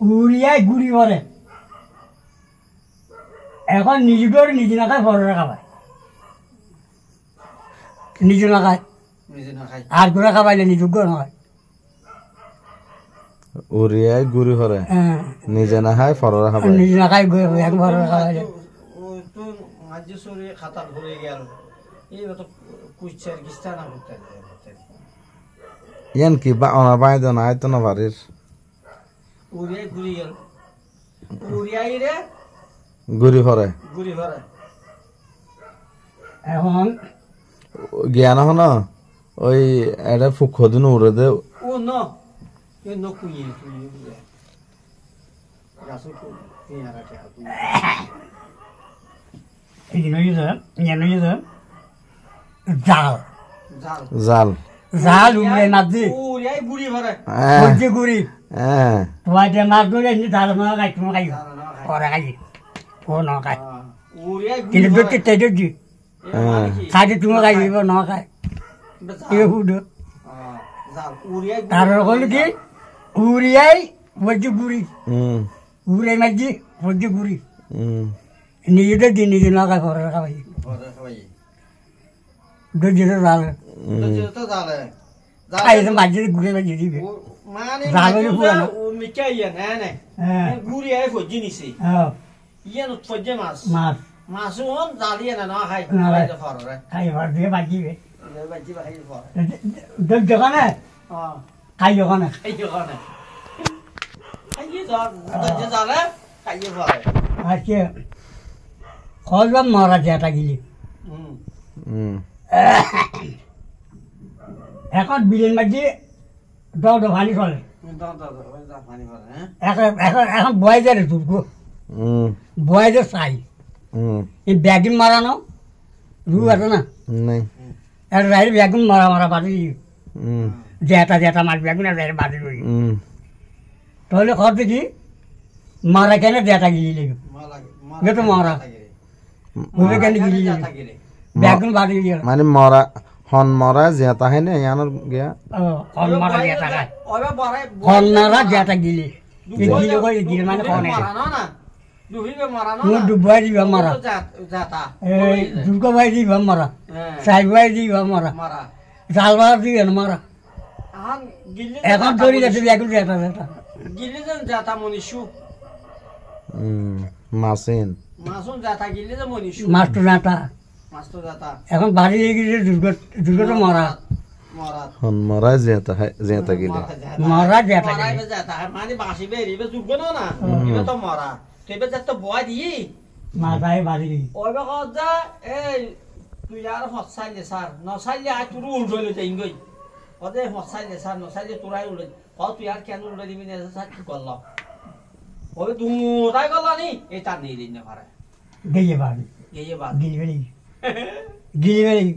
উড়িয়ায় গুড়ি ভরে এখন নিজের নিজে না খায় বড়রা খাবায় নিজে না খায় আর গুড়া খাবাইলে নিজযোগ্য নয় উড়িয়ায় গুড়ি ভরে নিজে না খায় ফররা খাবায় নিজে না খায় বড়রা খাবাইলে খাতা ভরে গেল এই তো কুইচার কিস্তা না করতে ইয়ান কি বা অনা বাই দেন আইতো না বাড়ির উড়িয়ায় ঘুরি গেল উড়িয়ায় রে গুড়ি ভরে এখন জ্ঞান হন ওই এটা ফুক দিন উড়ে দে ও ন এ ন কুইয়ে কুইয়ে গাছ কো ইয়া রাখে এই নয় জাল জাল জাল জাল উড়ে মাছ দি উড়িয়ায় গুড়ি ভরে বলছে গুড়ি হ্যাঁ তোমার যে মাছ ধরে এনে জাল মাছ খাই তুমি খাই পরে খাই ও ন খায় উড়িয়ায় কিন্তু দেখতে তেজ দি খাইতে তুমি খাই দিব ন খায় এ হুড জাল উড়িয়ায় আর হলো কি উড়িয়ায় বলছে গুড়ি উড়ে মাছ দি বলছে গুড়ি নিজেদের দিন নিজে না খায় পরে খাওয়াই দর্জি তো জাল তো জালে খাই তো মাছ দিয়ে ঘুরে মাছ দিবি মানে জালের পুরানো ও মিকাইয়া না না গুড়ি আই ফজি নিছি ইয়া নো ফজি মাছ মাছ মাছ ওন জালিয়া না না খাই তো ফরে খাই ভর দিয়ে বাজিবে বাজি খাই ফরে দর্জি দোকানে খাই দোকানে এই দোকানে খাই দর্জি জালে খাই ফরে আজকে কলবাম মরা যেটা গিলি এখন বিলেন মাঝে দৌড় ভালি চলে এখন বয় যায় দুর্গ বয় যে চাই এই ব্যাগিন মারানো রু আছে না একটা রাইড ব্যাগুন মারা মারা বাদি জেটা মাছ ব্যাগুন আর রাইড বাদি রই তাহলে খর দেখি মারা কেন জেটা গিলি লেগে যেটা মারা ওকে কেন গিলি ব্যাগুন বাদি গিয়ে মানে মরা হন মরা জেতা হয় না ইয়ানোর গিয়া হন মারা জেতা খায় হন মারা জেতা গিলি গিলি কই গিলি মানে কোন না দুহিবে মারা না ডুবাই দিবা মারা জাতা এই দুর্গা ভাই দিবা মারা সাই ভাই দিবা মারা মারা জালবার দিবা মারা আন গিলি এখন ধরি গেছে ব্যাগুন জেতা জেতা গিলি যেন জাতা মনিশু মাসিন মাসুন জাতা গিলি যে মনিশু মাস্টার জাতা মাস্টার জাতা এখন বাড়ি গিয়ে দুর্গা তো মারা মারা হন মরা জেতা হয় জেতা গিলে মারা জেতা মারা জাতা মানে বাসি বেরিবে জুগো না ইবে তো মারা তেবে যত বয় দি মাথায় বাড়ি ওইবে কজা এই তুই আর হসাইলে স্যার নসাইলে আই তুই উড়লে যাই গই ওদে হসাইলে স্যার নসাইলে তোরাই উড়লে ও তুই আর কেন উড়লে দিবি না স্যার কি করল ওই দুটাই করল নি এই তার নেই দিন না পারে গিয়ে বাড়ি গিয়ে বাদ গিলি গিলি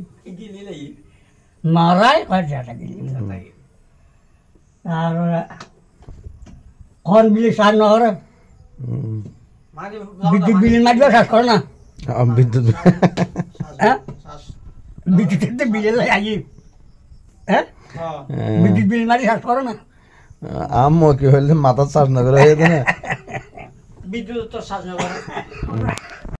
মারাই কয় জেতা গিলি আর কোন বিলি সার নহরে মানে বিদ্যুৎ বিলের মাঝে শ্বাস করে না বিদ্যুৎ হ্যাঁ বিদ্যুতের বিলের আগে হ্যাঁ বিদ্যুৎ বিলের মাঝে শ্বাস করে না আম্মু কি হইলে মাথা চাষ না করে হয়ে না বিদ্যুৎ তো শ্বাস না করে